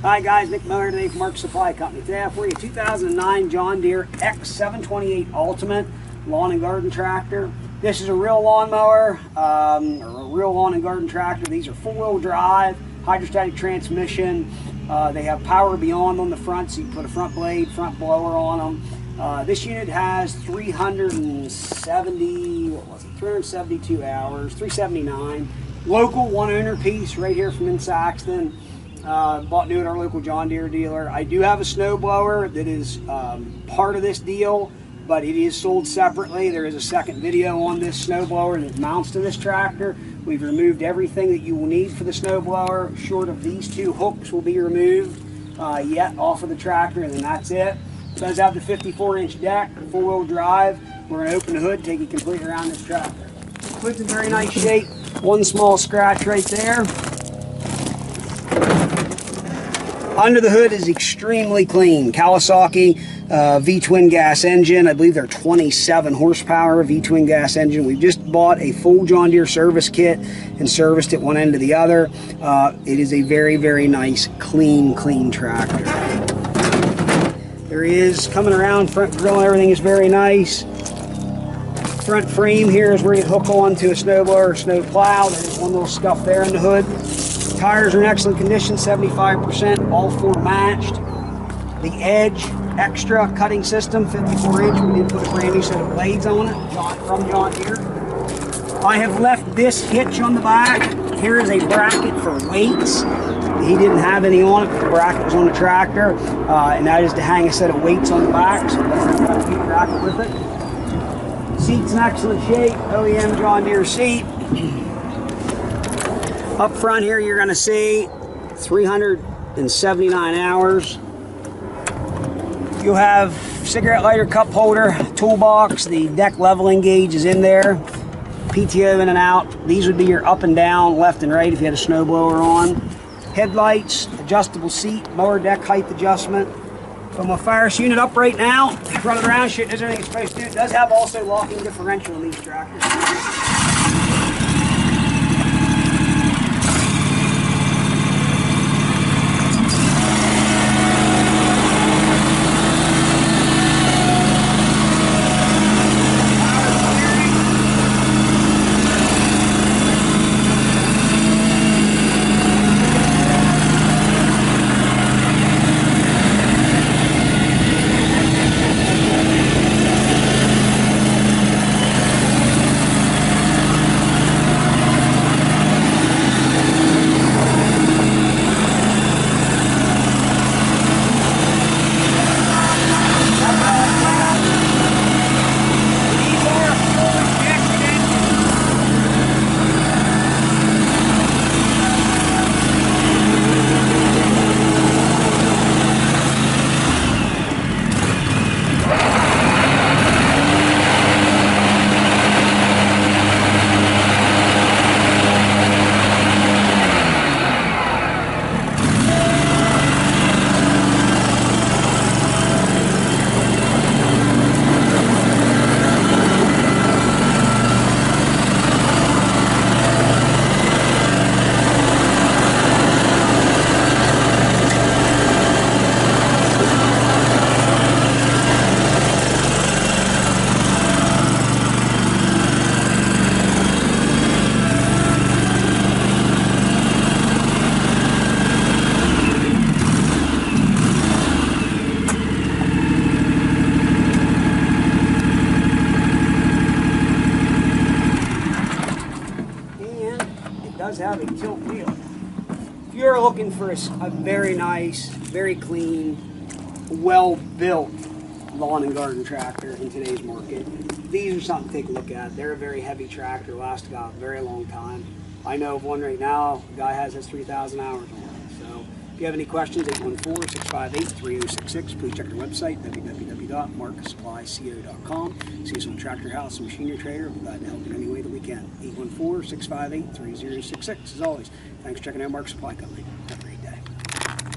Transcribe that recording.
Hi guys, Nick Mower today from Mark Supply Company. Today I have for you a 2009 John Deere X728 Ultimate Lawn and Garden Tractor. This is a real lawnmower, or a real lawn and garden tractor. These are four-wheel drive, hydrostatic transmission. They have power beyond on the front, so you can put a front blade, front blower on them. This unit has 372 hours, 379. Local one owner piece right here from in Saxton. Bought new at our local John Deere dealer. I do have a snow blower that is part of this deal, but it is sold separately. There is a second video on this snow blower that mounts to this tractor. We've removed everything that you will need for the snow blower, short of these two hooks will be removed yet off of the tractor, and then that's it. It does have the 54-inch deck, four-wheel drive. We're going to open the hood, take you completely around this tractor. Hood's in very nice shape. One small scratch right there. Under the hood is extremely clean. Kawasaki V-twin gas engine. I believe they're 27 horsepower V-twin gas engine. We've just bought a full John Deere service kit and serviced it one end to the other. It is a very, very nice, clean tractor. There is coming around, front grill and everything is very nice. Front frame here is where you hook on to a snowblower or snow plow. There's one little scuff there in the hood. Tires are in excellent condition, 75%, all four matched. The Edge Xtra cutting system, 54-inch. We did put a brand new set of blades on it from John Deere. I have left this hitch on the back. Here is a bracket for weights. He didn't have any on it, but the bracket was on the tractor. And that is to hang a set of weights on the back, so that's got a bracket with it. Seat's in excellent shape, OEM John Deere seat. Up front here, you're going to see 379 hours. You'll have cigarette lighter, cup holder, toolbox. The deck leveling gauge is in there. PTO in and out. These would be your up and down, left and right if you had a snowblower on. Headlights, adjustable seat, mower deck height adjustment. From my Fires unit up right now, running around, shit, does everything it's supposed to do. It does have also locking differential in these tractors. Does have a tilt wheel. If you're looking for a very nice, very clean, well-built lawn and garden tractor in today's market, these are something to take a look at. They're a very heavy tractor, last about a very long time. I know of one right now, the guy has 3,000 hours on it. So if you have any questions, 814-658-3066. Please check our website, www.marksupplyco.com. See us on Tractor House and Machinery Trader. We're glad to help in any way that we can. 814-658-3066. As always, thanks for checking out Mark Supply Company.